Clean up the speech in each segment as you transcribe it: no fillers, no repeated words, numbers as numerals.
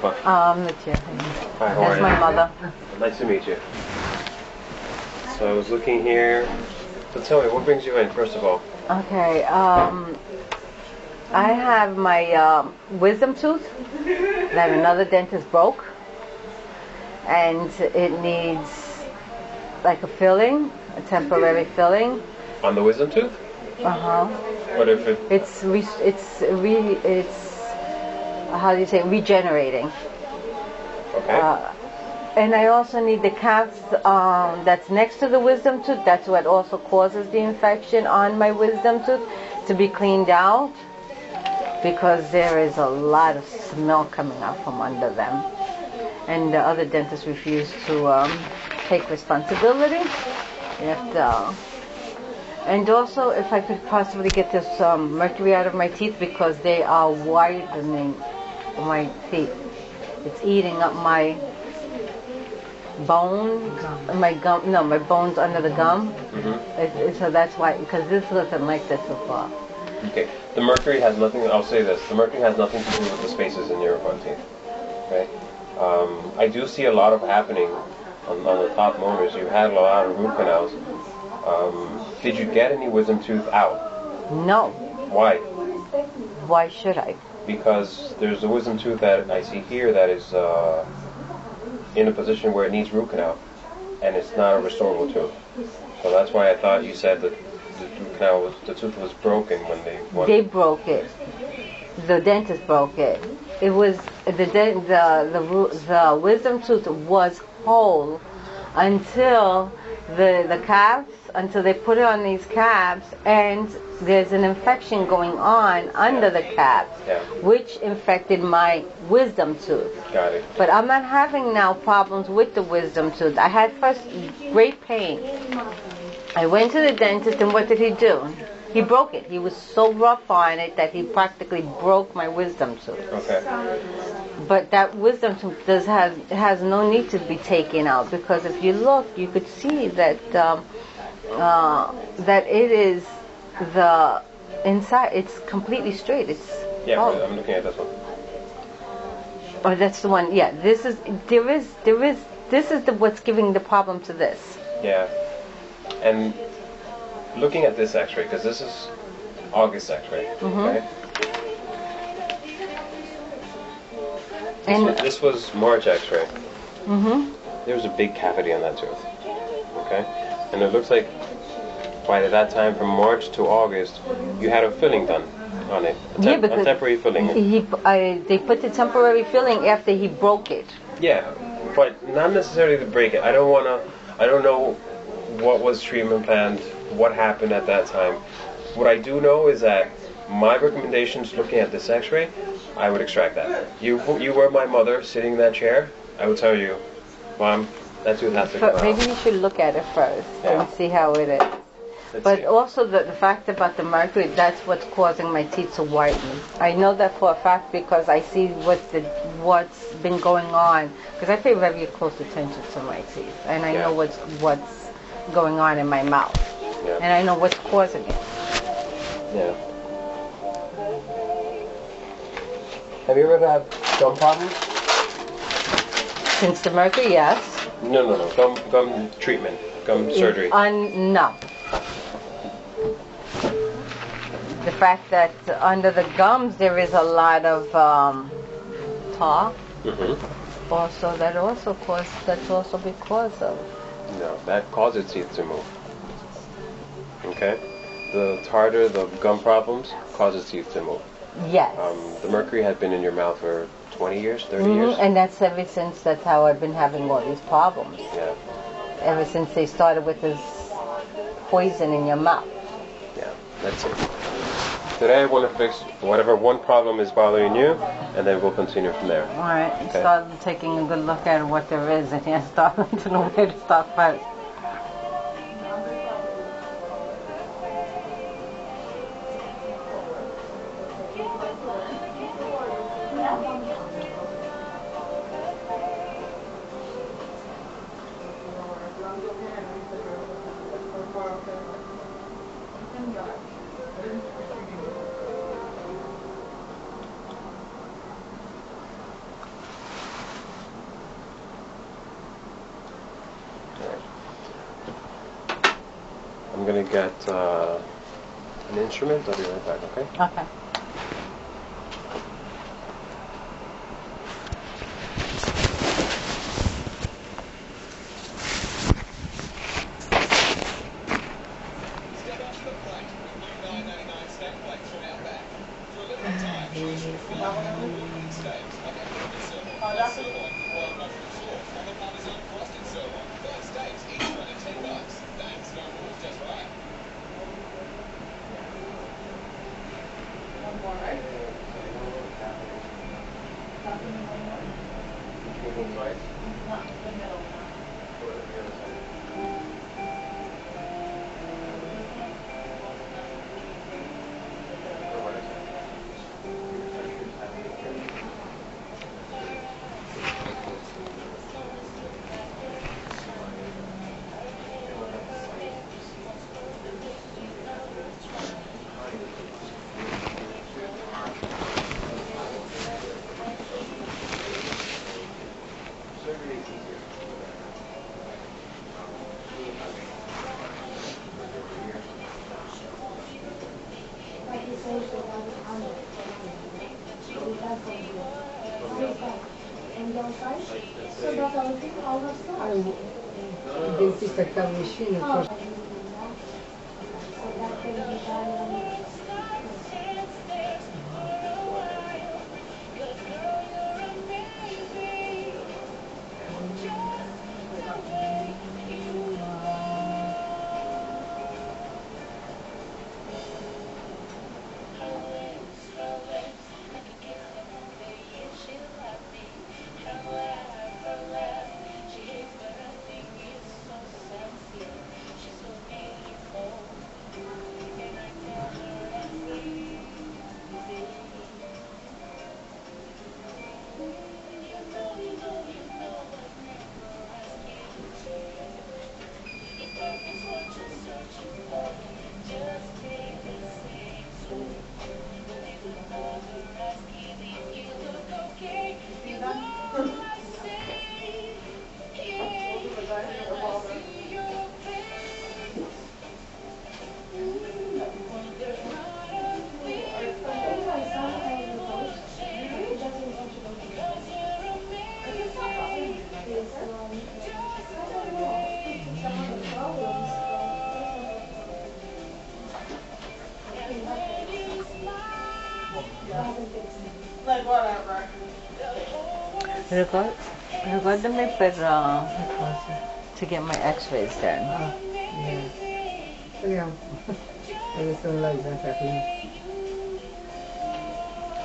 The chair. Hi, how are That's you? my mother. Nice to meet you. So I was looking here. So tell me, what brings you in, first of all? Okay, I have my wisdom tooth that another dentist broke, and it needs like a filling, a temporary filling. On the wisdom tooth? What if it... It's how do you say, regenerating. Okay. And I also need the caps that's next to the wisdom tooth. That's what also causes the infection on my wisdom tooth to be cleaned out, because there is a lot of smell coming out from under them. And the other dentists refuse to take responsibility. And also, if I could possibly get this mercury out of my teeth, because they are whitening my teeth. It's eating up my bones, my gum. No, my bones under the gum. So that's why, because this doesn't like this so far. Okay. The mercury has nothing. I'll say this: the mercury has nothing to do with the spaces in your front teeth. Okay. I do see a lot of happening on the top molars. You had a lot of root canals. Did you get any wisdom tooth out? No. Why? Why should I? Because there's a wisdom tooth that I see here that is in a position where it needs root canal, and it's not a restorable tooth. So that's why I thought you said that the tooth was broken when they wanted. They broke it. The dentist broke it. It was the wisdom tooth was whole until the caps, until they put it on these caps, and there's an infection going on under the caps, which infected my wisdom tooth. Got it. But I'm not having now problems with the wisdom tooth. I had first great pain. I went to the dentist, and what did he do? He broke it. He was so rough on it that he practically broke my wisdom tooth. Okay. But that wisdom tooth has no need to be taken out, because if you look, you could see that that it is the inside. It's completely straight. It's right, I'm looking at this one. Oh, that's the one. Yeah, this is what's giving the problem to this. Yeah, and looking at this X-ray, because this is August X-ray. Okay. And this was March X-ray. There was a big cavity on that tooth. Okay, and it looks like by that time, from March to August, you had a filling done on it. A temporary filling. They put the temporary filling after he broke it. Yeah, but not necessarily to break it. I don't know what was treatment planned, what happened at that time. What I do know is that my recommendations, looking at this X-ray, I would extract that. You were my mother sitting in that chair. I would tell you, Mom, that tooth has to come out. Maybe you should look at it first and see how it is. But also the fact about the mercury, that's what's causing my teeth to whiten. I know that for a fact because I see what's been going on. Because I pay very close attention to my teeth, and I know what's going on in my mouth, and I know what's causing it. Yeah. Have you ever had gum problems? Since the mercury, yes. No. Gum treatment, gum surgery. No. The fact that under the gums there is a lot of tar. Also, that's also because of. No, that causes teeth to move. Okay, the tartar, the gum problems, causes teeth to move. Yes. The mercury had been in your mouth for 20 years, 30 years. And that's ever since. That's how I've been having all these problems. Yeah. Ever since they started with this poison in your mouth. Yeah, that's it. Today I want to fix whatever one problem is bothering you, and then we'll continue from there. All right. Okay. Start taking a good look at what there is, and you start to know where to start first. going to get an instrument. I'll be right back, okay? Okay. Il dentista qua vicino. Ricordami per to get my x-rays done. Yeah. Speriamo. Adesso non l'ho usata qui.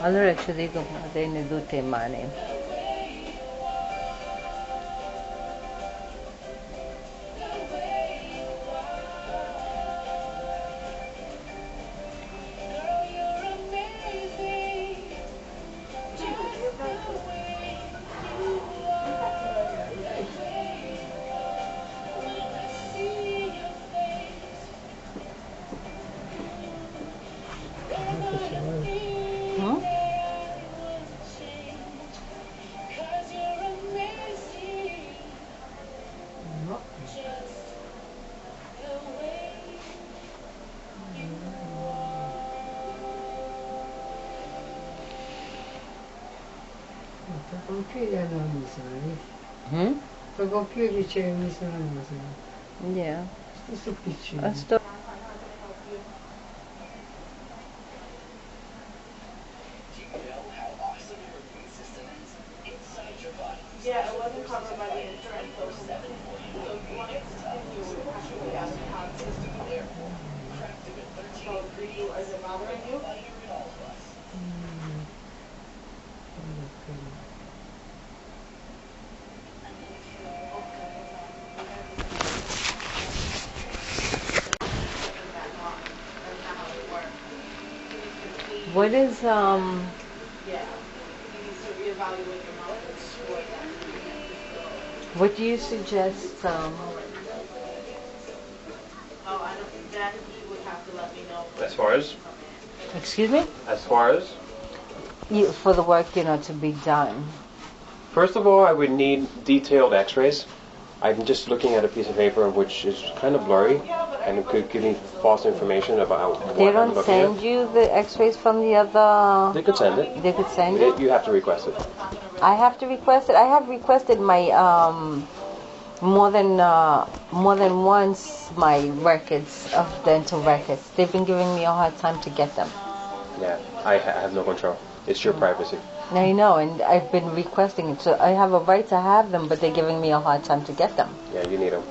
Allora ci dico bene tutte in mani. Computer non mi sto computer dice mi sono Yeah. Sto piccino. Yeah, it wasn't covered by the insurance, so if you wanted to continue, you would have to go down and have this. So, is it bothering you? What is Yeah, he needs to reevaluate your mouth and score that. what do you suggest? Oh, I don't. Then he would have to let me know. As far as? Excuse me? As far as? For the work, to be done. First of all, I would need detailed x-rays. I'm just looking at a piece of paper which is kind of blurry. Yeah, but and it could give me false information about what They I'm don't looking send at. you the x-rays from the other... They could send it. They could send it? You have to request it. I have to request it? I have requested my, more than once, my records of dental records. They've been giving me a hard time to get them. Yeah, I have no control. It's your privacy. I know, and I've been requesting it, so I have a right to have them, but they're giving me a hard time to get them. Yeah, you need them.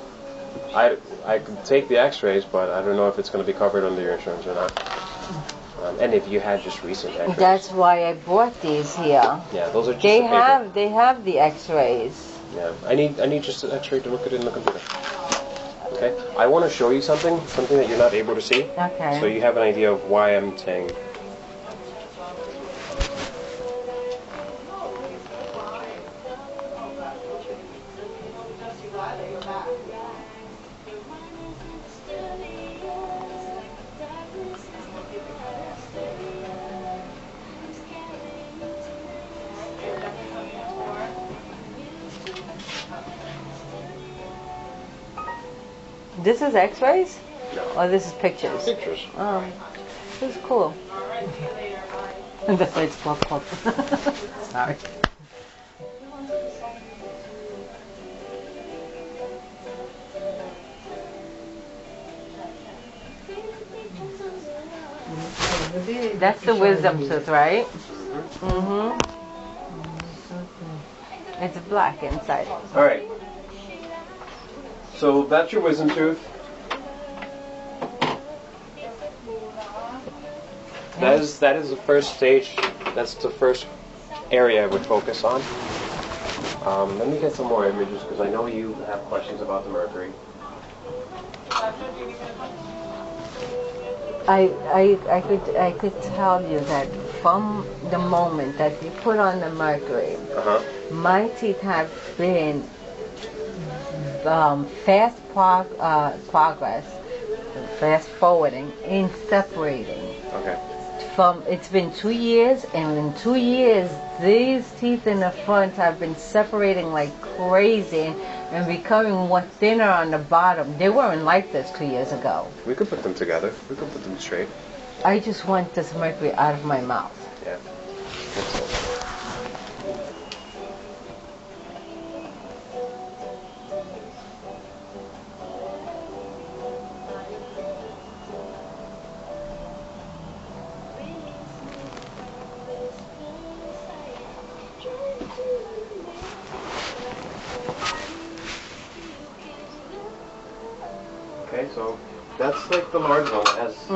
I could take the x-rays, but I don't know if it's going to be covered under your insurance or not. And if you had just recent x-rays. That's why I brought these here. Yeah, those are just the paper. They have the x-rays. Yeah, I need just an x-ray to look at it in the computer. Okay? I want to show you something that you're not able to see. Okay. So you have an idea of why I'm saying. This is x-rays? No. Or this is pictures? Pictures. This is cool. That's why it's pop. Sorry. That's the wisdom tooth, right? Mm-hmm. It's black inside. All right. So that's your wisdom tooth. That is the first stage. That's the first area I would focus on. Let me get some more images because I know you have questions about the mercury. I could tell you that from the moment that you put on the mercury, my teeth have been fast progress, fast forwarding in separating. Okay. It's been 2 years, and in 2 years, these teeth in the front have been separating like crazy and becoming more thinner on the bottom. They weren't like this 2 years ago. We could put them together. We could put them straight. I just want this mercury out of my mouth. Yeah. That's it. Okay, so that's like the large one. That has, that's the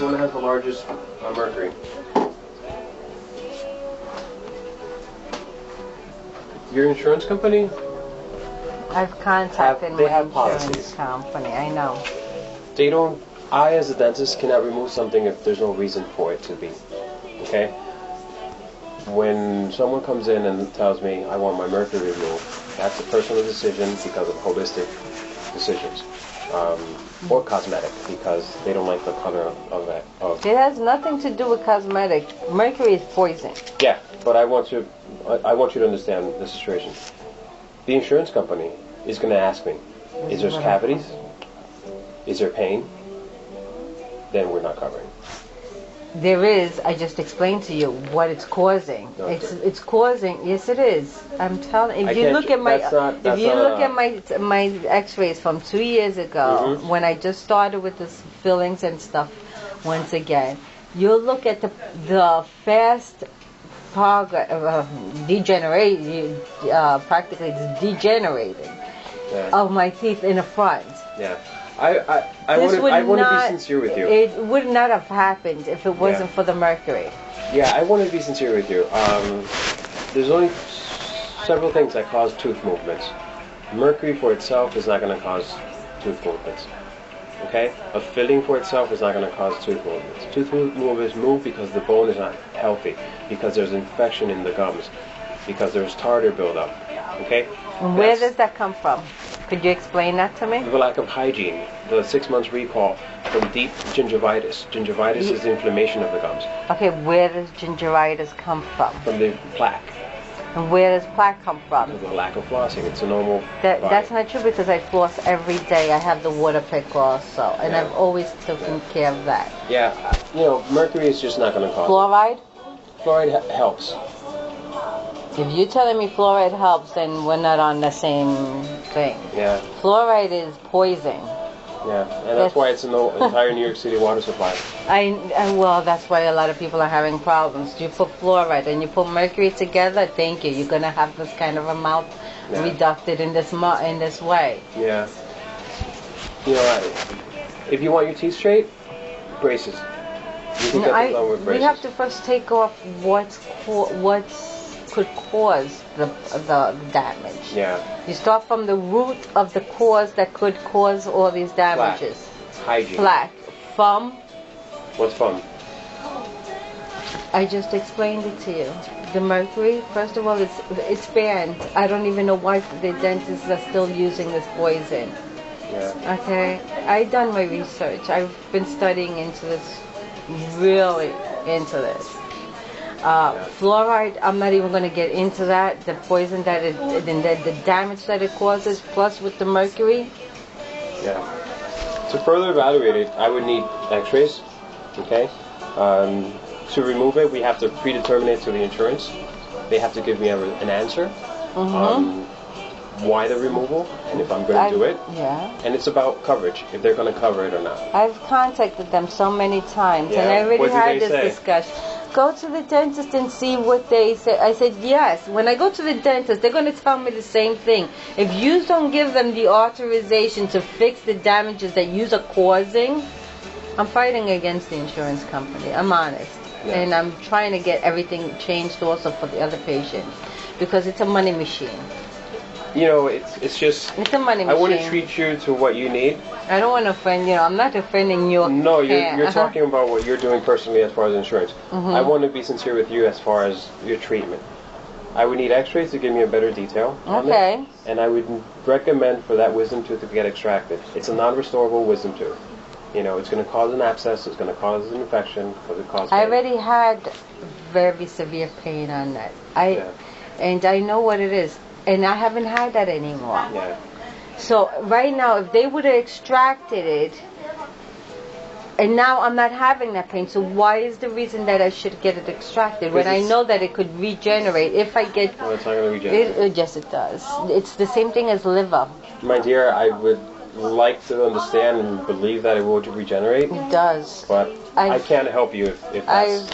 one that has the largest mercury. Your insurance company? I've contacted They my have insurance policies. company. I know. They don't. I, as a dentist, cannot remove something if there's no reason for it to be. Okay? When someone comes in and tells me I want my mercury removed, that's a personal decision because of holistic decisions. Or cosmetic, because they don't like the color of that. It has nothing to do with cosmetic. Mercury is poison. Yeah, but I want you to understand the situation. The insurance company is going to ask me, is there cavities? Is there pain? Then we're not covering. There is. I just explained to you what it's causing. Okay. It's causing. Yes, it is. I'm telling. If I you can't- look at my that's if you not look a- at my X-rays from 2 years ago, when I just started with the fillings and stuff, once again, you'll look at the fast progress, degenerate. Practically, it's degenerating of my teeth in the front. Yeah. I want to be sincere with you. It would not have happened if it wasn't for the mercury. Yeah, I want to be sincere with you. There's only several things that cause tooth movements. Mercury for itself is not going to cause tooth movements. Okay? A filling for itself is not going to cause tooth movements. Tooth movements move because the bone is not healthy, because there's infection in the gums, because there's tartar buildup. Okay? And where does that come from? Could you explain that to me? The lack of hygiene, the 6 months recall from deep gingivitis. Gingivitis is the inflammation of the gums. Okay, where does gingivitis come from? From the plaque. And where does plaque come from? The lack of flossing. It's a normal. That's not true because I floss every day. I have the water pick also, and I've always taken care of that. Yeah, mercury is just not going to cause Fluoride? Fluoride helps. If you're telling me fluoride helps, then we're not on the same thing. Yeah. Fluoride is poison. Yeah, and that's why it's in the entire New York City water supply. Well, that's why a lot of people are having problems. You put fluoride and you put mercury together, thank you. You're going to have this kind of amount reducted in this way. Yeah. If you want your teeth straight, braces. You can get them done with braces. We have to first take off what could cause the damage. Yeah. You start from the root of the cause that could cause all these damages. Hygiene. Plaque. From? What's from? I just explained it to you. The mercury, first of all, it's banned. I don't even know why the dentists are still using this poison. Yeah. Okay? I've done my research. I've been studying into this, really into this. Fluoride, I'm not even going to get into that. The poison that the damage that it causes, plus with the mercury. Yeah. To further evaluate it, I would need X-rays. Okay. To remove it, we have to predetermine it to the insurance. They have to give me an answer. Why the removal and if I'm going to do it. Yeah. And it's about coverage, if they're going to cover it or not. I've contacted them so many times, and I already had this discussion. Go to the dentist and see what they say. I said, yes. When I go to the dentist, they're going to tell me the same thing. If you don't give them the authorization to fix the damages that you are causing, I'm fighting against the insurance company. I'm honest. Yeah. And I'm trying to get everything changed also for the other patients because it's a money machine. It's just... It's a money machine. I want to treat you to what you need. I don't want to offend I'm not offending you. No, you're talking about what you're doing personally as far as insurance. I want to be sincere with you as far as your treatment. I would need X-rays to give me a better detail on it, and I would recommend for that wisdom tooth to get extracted. It's a non-restorable wisdom tooth. It's going to cause an abscess. It's going to cause an infection because it causes pain. I already had very severe pain on that. And I know what it is. And I haven't had that anymore. Yeah. So right now, if they would have extracted it, and now I'm not having that pain, so why is the reason that I should get it extracted when I know that it could regenerate if I get... No, it's not going to regenerate. Yes, it does. It's the same thing as liver. My dear, I would like to understand and believe that it will regenerate. It does. But I can't help you if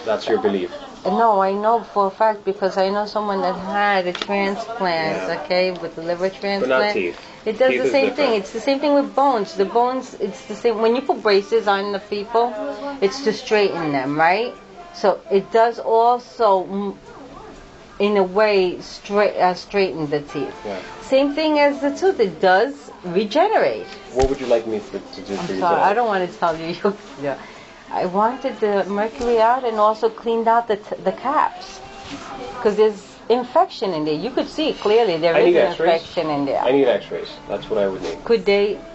that's your belief. No, I know for a fact because I know someone that had a transplant, with the liver transplant. But not teeth. It does the same thing. It's the same thing with bones. The bones, it's the same. When you put braces on the people, it's to straighten them, right? So it does also, in a way, straighten the teeth. Yeah. Same thing as the tooth. It does regenerate. What would you like me to do for you? Sorry, I don't want to tell you. I wanted the mercury out and also cleaned out the caps because there's infection in there. You could see clearly there is an infection in there. I need X-rays. That's what I would need.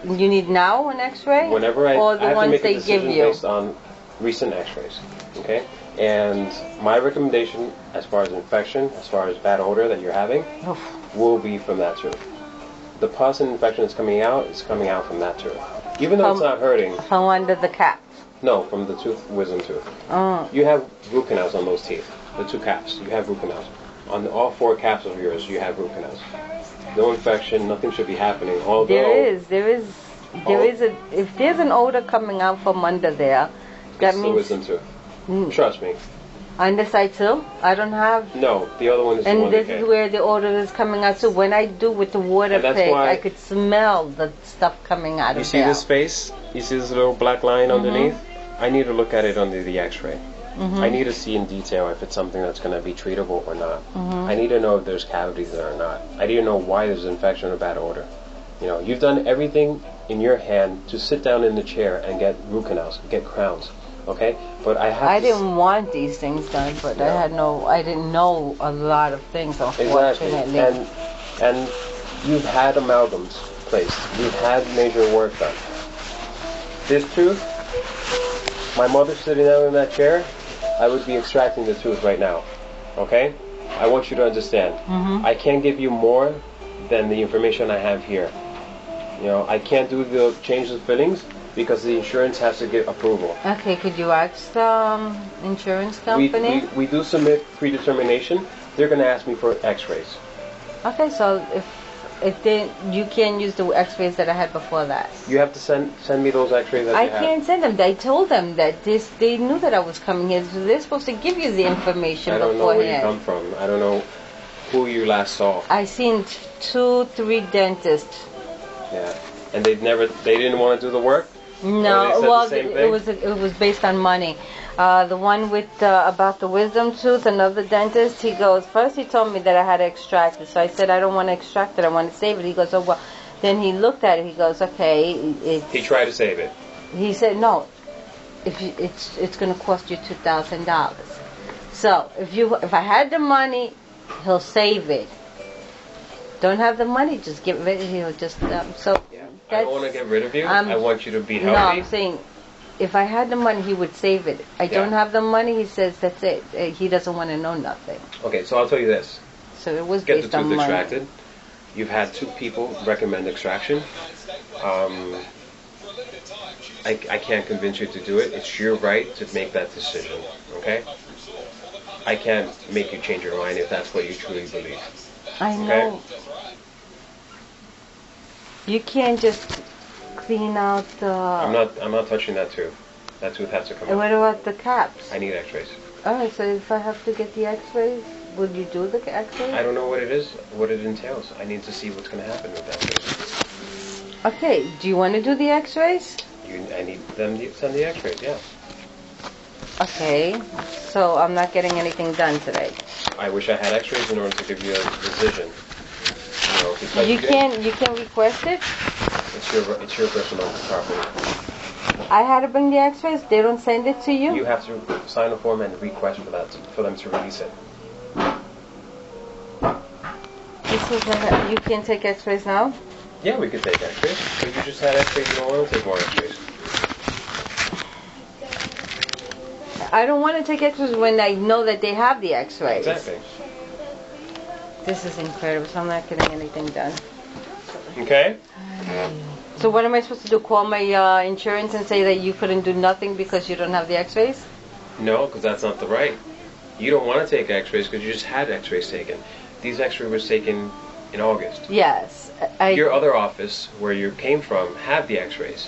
You need now an X-ray? Whenever or the I have ones to make they a decision give you based on recent X-rays. Okay, and my recommendation as far as infection, as far as bad odor that you're having, will be from that tooth. The pus and infection that's coming out is coming out from that tooth, even though it's not hurting. From under the cap. No, from the wisdom tooth. You have root canals on those teeth. The two caps, you have root canals. On all four caps of yours, you have root canals. No infection, nothing should be happening. Although there is if there's an odor coming out from under there, that means the wisdom tooth. Trust me. On this side too? I don't have... No, the other one is the one that is where the odor is coming out. So when I do with the water pick, I could smell the stuff coming out of there. You see this space? You see this little black line underneath? I need to look at it under the X-ray. I need to see in detail if it's something that's going to be treatable or not. I need to know if there's cavities there or not. I need to know why there's infection or bad odor. You've done everything in your hand to sit down in the chair and get root canals, get crowns. Okay, but I didn't want these things done, but I didn't know a lot of things, unfortunately. Exactly. And you've had amalgams placed. You've had major work done. This tooth, my mother sitting down in that chair, I would be extracting the tooth right now. Okay? I want you to understand. I can't give you more than the information I have here. You know, I can't do the change of fillings because the insurance has to get approval. Okay, could you ask the insurance company? We do submit predetermination. They're going to ask me for x-rays. Okay, so if they, you can't use the x-rays that I had before that. You have to send me those x-rays that I you have. can't send them. I told them that they knew that I was coming here. So they're supposed to give you the information I don't know beforehand. where you come from. I don't know who you last saw. I seen 2-3 dentists. Yeah. And they didn't want to do the work? No, well, it was based on money. The one with about the wisdom tooth, another dentist, he goes, first he told me that I had to extract it. So I said, I don't want to extract it, I want to save it. He goes, oh, well. Then he looked at it, he goes, okay. He tried to save it. He said, no, it's going to cost you $2,000. So if I had the money, he'll save it. Don't have the money, just get rid of it. He'll just, so. Yeah. I don't want to get rid of you. I want you to be healthy. No, I'm saying, if I had the money, he would save it. I don't have the money, he says, that's it. He doesn't want to know nothing. Okay, so I'll tell you this. So it was Get based the on tooth money. extracted. You've had 2 people recommend extraction. I can't convince you to do it. It's your right to make that decision, okay? I can't make you change your mind if that's what you truly believe. I know. You can't just clean out the... I'm not touching that tooth. That tooth has to come And out. what about the caps? I need x-rays. Alright, so if I have to get the x-rays, would you do the x-rays? I don't know what it is, what it entails. I need to see what's going to happen with that tooth. Okay, do you want to do the x-rays? I need them to send the x-rays, yeah. Okay, so I'm not getting anything done today. I wish I had x-rays in order to give you a decision. You know, because You can't request it? It's your personal property. I had to bring the x-rays, they don't send it to you? You have to sign a form and request for them to release it. This is you can't take x-rays now? Yeah, we could take x-rays. But you just had x-rays, you don't want to take more x-rays. I don't want to take x-rays when I know that they have the x-rays. Exactly. This is incredible, so I'm not getting anything done. Okay? So what am I supposed to do? Call my insurance and say that you couldn't do nothing because you don't have the x-rays? No, because that's not the right. You don't want to take x-rays because you just had x-rays taken. These x-rays were taken in August. Yes. Your other office, where you came from, had the x-rays.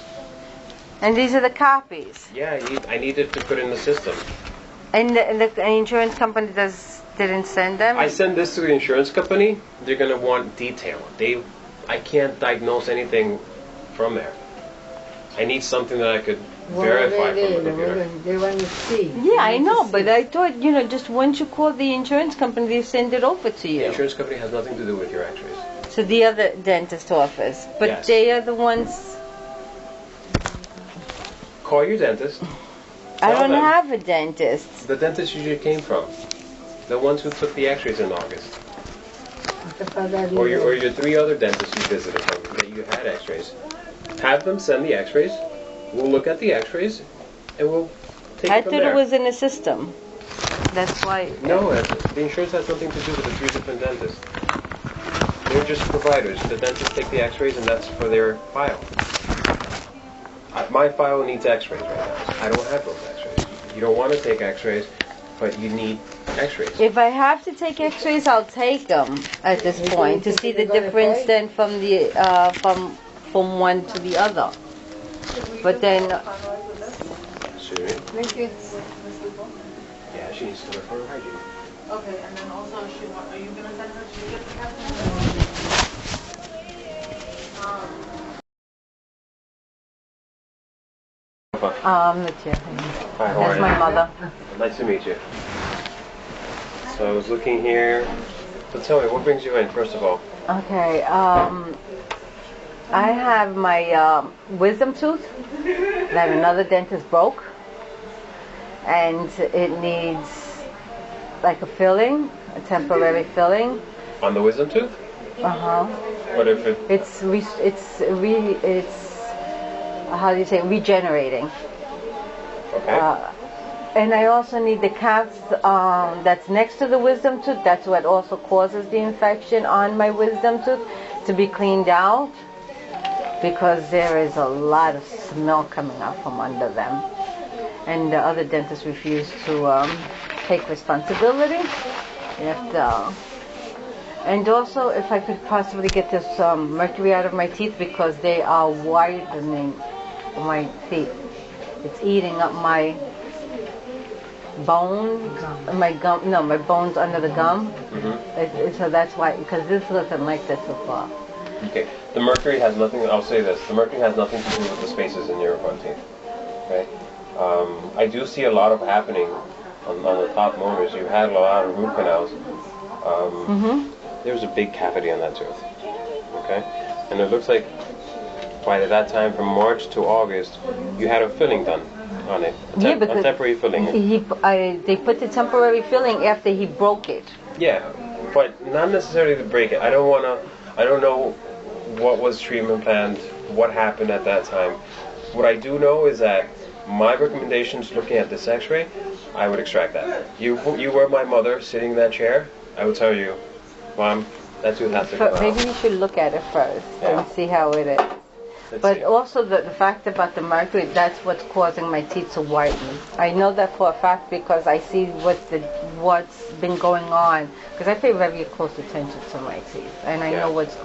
And these are the copies. Yeah, I needed to put in the system. And the insurance company didn't send them? I send this to the insurance company. They're going to want detail. I can't diagnose anything from there. I need something that I could verify from the computer. They want to see. Yeah, I know, but I thought, just once you call the insurance company, they send it over to The you. insurance company has nothing to do with your x-rays. So the other dentist office. But Yes. they are the ones... Call your dentist. I Tell don't them. have a dentist. The dentist you came from. The ones who took the x-rays in August. Or your 3 other dentists you visited from that you had x-rays. Have them send the x-rays. We'll look at the x-rays and we'll take I it from thought there. it was in the system. That's why... No, the insurance has nothing to do with the 3 different dentists. They're just providers. The dentists take the x-rays and that's for their file. My file needs x-rays right now. I don't have those x-rays. You don't want to take x-rays, but you need x-rays. If I have to take x-rays, I'll take them at this point to see the difference then from the from one to the other. But then... Excuse me? Thank you. Yeah, she needs to learn her hygiene. Okay, and then also, are you going to send her to get the testing? the chair. Hi, how are That's you? my mother. Nice to meet you. So I was looking here. So tell me, what brings you in, first of all? Okay, I have my wisdom tooth that another dentist broke, and it needs like a filling, a temporary filling. On the wisdom tooth? What if it... It's how do you say, regenerating. Okay. And I also need the calf that's next to the wisdom tooth. That's what also causes the infection on my wisdom tooth to be cleaned out, because there is a lot of smell coming out from under them. And the other dentist refused to take responsibility. And also, if I could possibly get this mercury out of my teeth, because they are whitening my teeth. It's eating up my bone, my gum. No, my bones under the gum. So that's why, because this doesn't like this so far. Okay. The mercury has nothing. I'll say this: the mercury has nothing to do with the spaces in your front teeth. Okay. I do see a lot of happening on the top molars. You had a lot of root canals. There was a big cavity on that tooth. Okay. And it looks like by that time, from March to August, you had a filling done on it. A temporary filling. They put the temporary filling after he broke it. Yeah, but not necessarily to break it. I don't know what was treatment planned, what happened at that time. What I do know is that my recommendations, looking at this x-ray, I would extract that. You were my mother sitting in that chair, I would tell you, Mom, that tooth has to come out. Maybe you should look at it first and see how it is. But also the fact about the mercury, that's what's causing my teeth to whiten. I know that for a fact because I see what's been going on. Because I pay very close attention to my teeth, and I know what's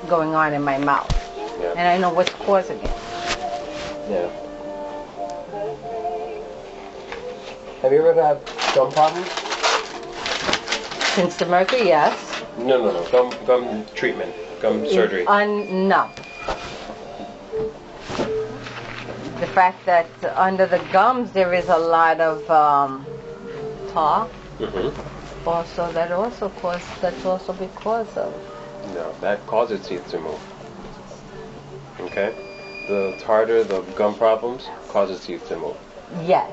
going on in my mouth, and I know what's causing it. Yeah. Have you ever had gum problems? Since the mercury, yes. No. Gum treatment, gum surgery. No. The fact that under the gums there is a lot of tar. Also, that's also because of. No, that causes teeth to move. Okay, the tartar, the gum problems, causes teeth to move. Yes.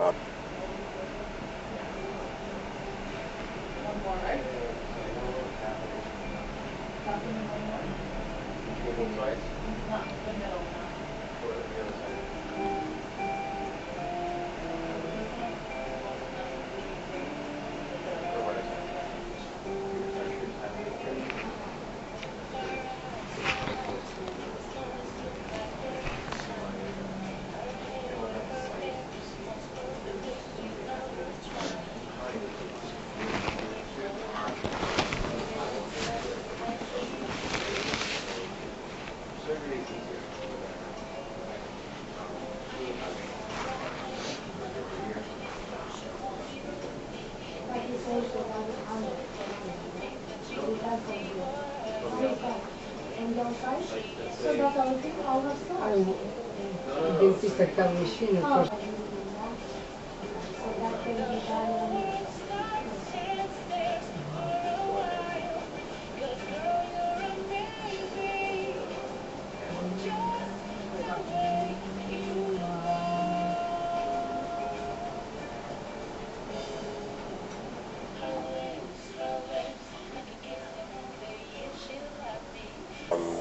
O dentista que estava mexendo,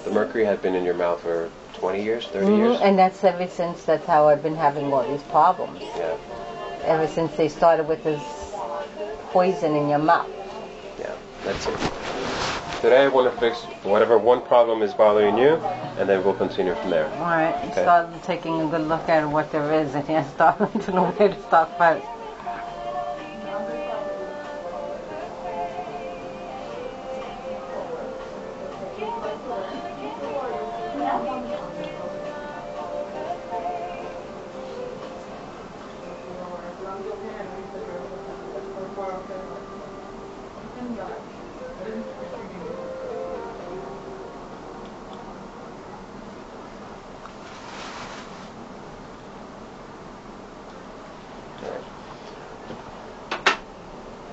The mercury had been in your mouth for 20 years, 30 years? And that's ever since, that's how I've been having all these problems. Yeah. Ever since they started with this poison in your mouth. Yeah, that's it. Today I want to fix whatever one problem is bothering you, and then we'll continue from there. Alright, Okay. start taking a good look at what there is, and then start to know where to start first.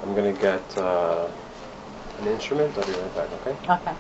I'm going to get an instrument. I'll be right back, okay? Okay.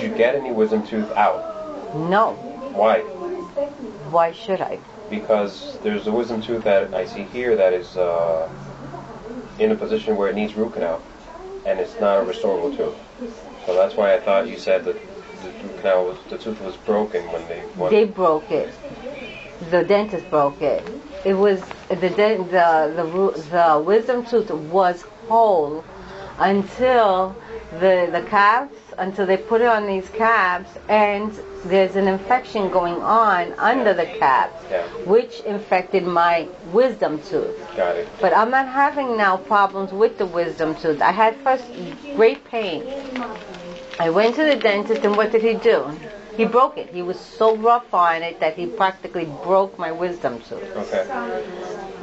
you get any wisdom tooth out? No. Why? Why should I? Because there's a wisdom tooth that I see here that is in a position where it needs root canal, and it's not a restorable tooth. So that's why I thought you said that the tooth was broken when they. They broke it. The dentist broke it. It was the wisdom tooth was whole until the caps, until they put it on these caps, and there's an infection going on under the caps, which infected my wisdom tooth. Got it. But I'm not having now problems with the wisdom tooth. I had first great pain. I went to the dentist, and what did he do? He broke it. He was so rough on it that he practically broke my wisdom tooth. Okay.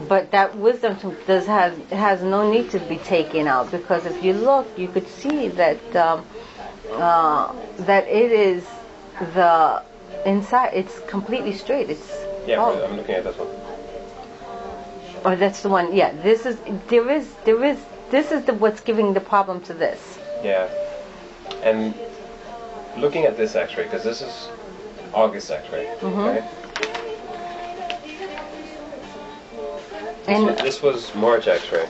But that wisdom tooth has no need to be taken out, because if you look, you could see that that it is the inside. It's completely straight. It's I'm looking at this one. Oh, that's the one. Yeah, this is what's giving the problem to this. Yeah, and looking at this X-ray, because this is August X-ray, okay? And This was March X-ray.